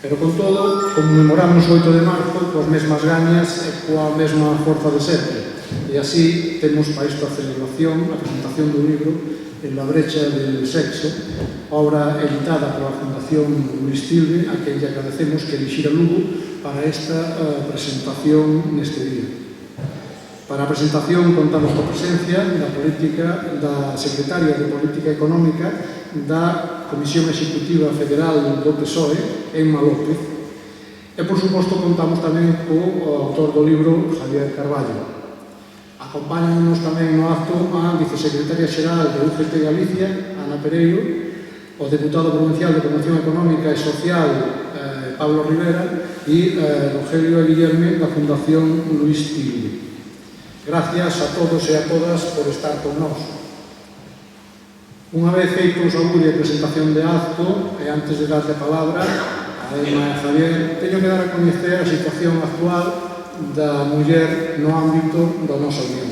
Pero, con todo, conmemoramos o 8 de marzo coas mesmas gañas e coa mesma forza de sempre. E así temos para esta celebración a presentación do libro En la brecha del sexo, obra editada pola Fundación Luis Tilbe, a quen lle agradecemos que elixira Lugo para esta presentación neste día. Para a presentación contamos coa presencia da secretaria de Política Económica da Comisión Executiva Federal do PSOE, Emma López, e, por suposto, contamos tamén co autor do libro, Javier Carballo. Acompáñanos tamén no acto a vicesecretaria xeral de UGT Galicia, Ana Pereiro, o deputado provincial de Promoción Económica e Social, Pablo Rivera, e Rogelio e Guillerme da Fundación Luis Tilbe. Gracias a todos e a todas por estar con nós. Unha vez feito o saúde e presentación de acto, e antes de darle a palabra a Emma e a Javier, teño que dar a coñecer a situación actual da muller no ámbito da nosa Unión.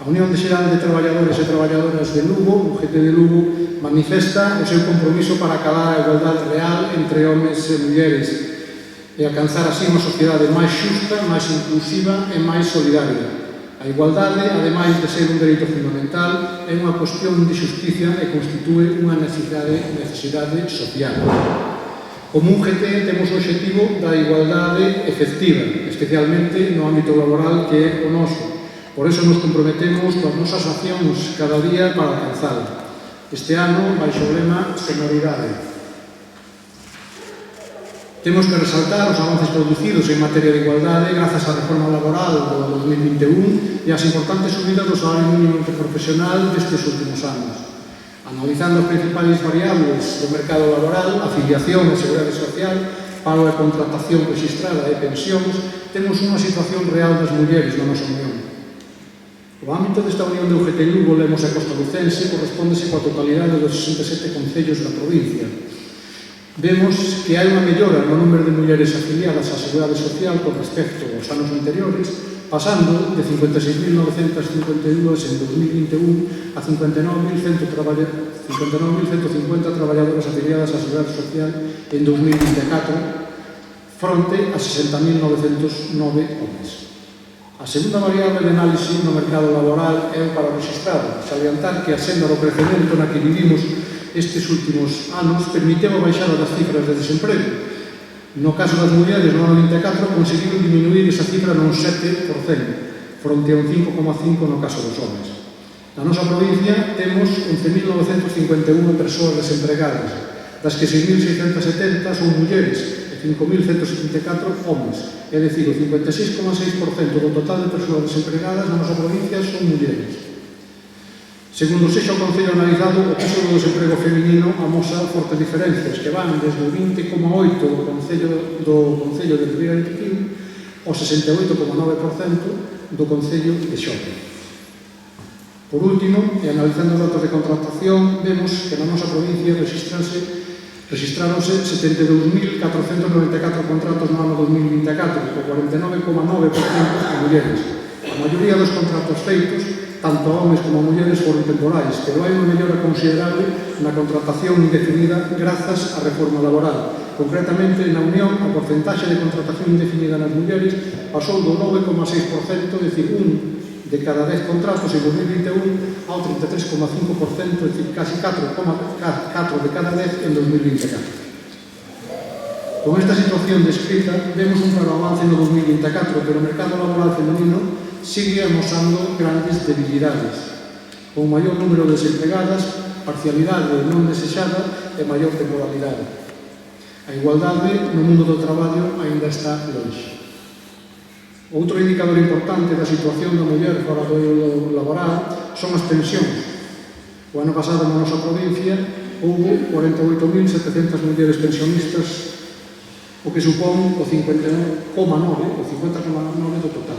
A Unión Xeral de Traballadores e Traballadoras de Lugo, UGT de Lugo, manifesta o seu compromiso para acabar a igualdade real entre homes e mulleres e alcanzar así unha sociedade máis xusta, máis inclusiva e máis solidaria. A igualdade, ademais de ser un dereito fundamental, é unha cuestión de xusticia e constitúe unha necesidade social. Como UGT temos o obxectivo da igualdade efectiva, especialmente no ámbito laboral que é o noso. Por eso nos comprometemos coas nosas accións cada día para alcanzalo. Este ano, baixo o lema Sonoridade. Temos que resaltar os avances producidos en materia de igualdade grazas á reforma laboral do 2021 e as importantes subidas do salario mínimo interprofesional destes últimos anos. Analizando as principais variables do mercado laboral, afiliación e seguridade social, paro e contratación registrada e pensións, temos unha situación real das mulleres na nosa Unión. O ámbito desta Unión de UGT Lugo, Lemos e Costa Lucense correspóndese coa totalidade dos 67 concellos da provincia. Vemos que hai unha mellora no número de mulleres afiliadas á seguridade social con respecto aos anos anteriores, pasando de 56.952 en 2021 a 59.150 traballadoras afiliadas á Seguridade Social en 2024, fronte a 60.909 homes. A segunda variable de análise no mercado laboral é o paro registrado, salientar que a senda do crecemento na que vivimos estes últimos anos permiteu a baixada das cifras de desemprego. No caso das mulleres, no ano 24, conseguiron diminuir esa cifra nun 7%, fronte a un 5,5% no caso dos homens. Na nosa provincia temos 11.951 persoas desempregadas, das que 6.670 son mulleres e 5.174 homes, é dicir, o 56,6% do total de persoas desempregadas na nosa provincia son mulleres. Segundo o sexo concello analizado, o peso do desemprego feminino amosa fortes diferencias que van desde o 20,8% do concello de Ribeira de Piquín ao 68,9% do concello de Xove. Por último, e analizando os datos de contratación, vemos que na nosa provincia rexistráronse 72.494 contratos no ano 2024, co 49,9% de mulleres. A maioría dos contratos feitos, tanto a homes como a mulleres, foron temporais, pero hai unha mellora considerable na contratación indefinida grazas á reforma laboral. Concretamente, na Unión, a porcentaxe de contratación indefinida nas mulleres pasou do 9,6%, é dicir, un de cada 10 contratos en 2021 ao 33,5%, é dicir, casi 4 de cada 10 en 2024. Con esta situación descrita, vemos un claro avance no 2024, pero o mercado laboral femenino sigue amosando grandes debilidades, con maior número de desempregadas, parcialidade non desexada e maior temporalidade. A igualdade no mundo do traballo aínda está longe. Outro indicador importante da situación da muller fora do eido laboral son as pensións. O ano pasado na nosa provincia houve 48.700 mulleres pensionistas, o que supón o 50,9% do total.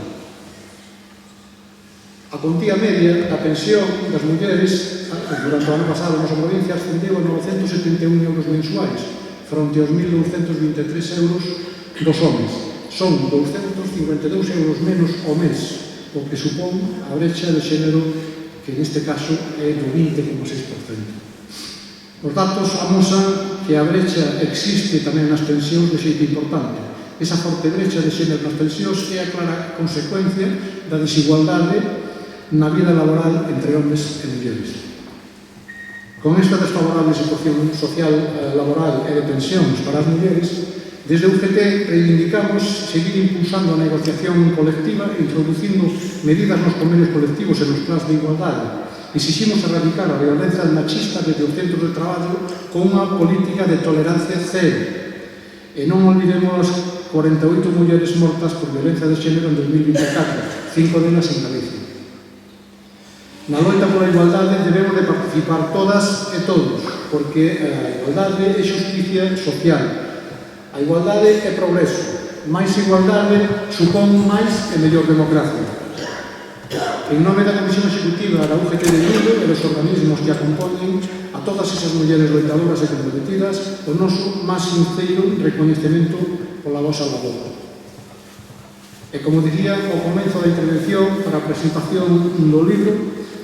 A cuantía media da pensión das mulleres durante o ano pasado na nosa provincia ascendeu a 971 euros mensuais, fronte aos 1.223 euros dos homens. Son 252 euros menos ao mes, o que supón a brecha de xénero que neste caso é do 20,6%. Os datos amosan que a brecha existe tamén nas pensións de xeito importante. Esa forte brecha de xénero nas pensións é a clara consecuencia da desigualdade na vida laboral entre homes e mulleres. Con esta desfavorable situación social, laboral e de pensións para as mulleres, desde UGT reivindicamos seguir impulsando a negociación colectiva e introducindo medidas nos convenios colectivos e nos plans de igualdade. Exiximos erradicar a violencia machista desde os centros de traballo con unha política de tolerancia cero. E non olvidemos as 48 mulleres mortas por violencia de xénero en 2024, 5 delas en Galicia. Na loita pola igualdade debemos de participar todas e todos, porque a igualdade é xusticia social. A igualdade é progreso. Máis igualdade supón máis e mellor democracia. En nome da Comisión Executiva da UGT de Lugo e dos organismos que acompoñen a todas esas mulleres loitadoras e comprometidas, o noso máis sinceiro recoñecemento pola vosa labor. E como dicía ao comezo da intervención, para a presentación do libro,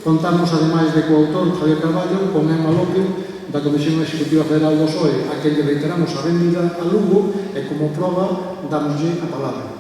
contamos, ademais de coautor Javier Carballo, con Emma López, da Comisión Executiva Federal do PSOE, a quen lle reiteramos a benvida a Lugo, e como proba, damoslle a palabra.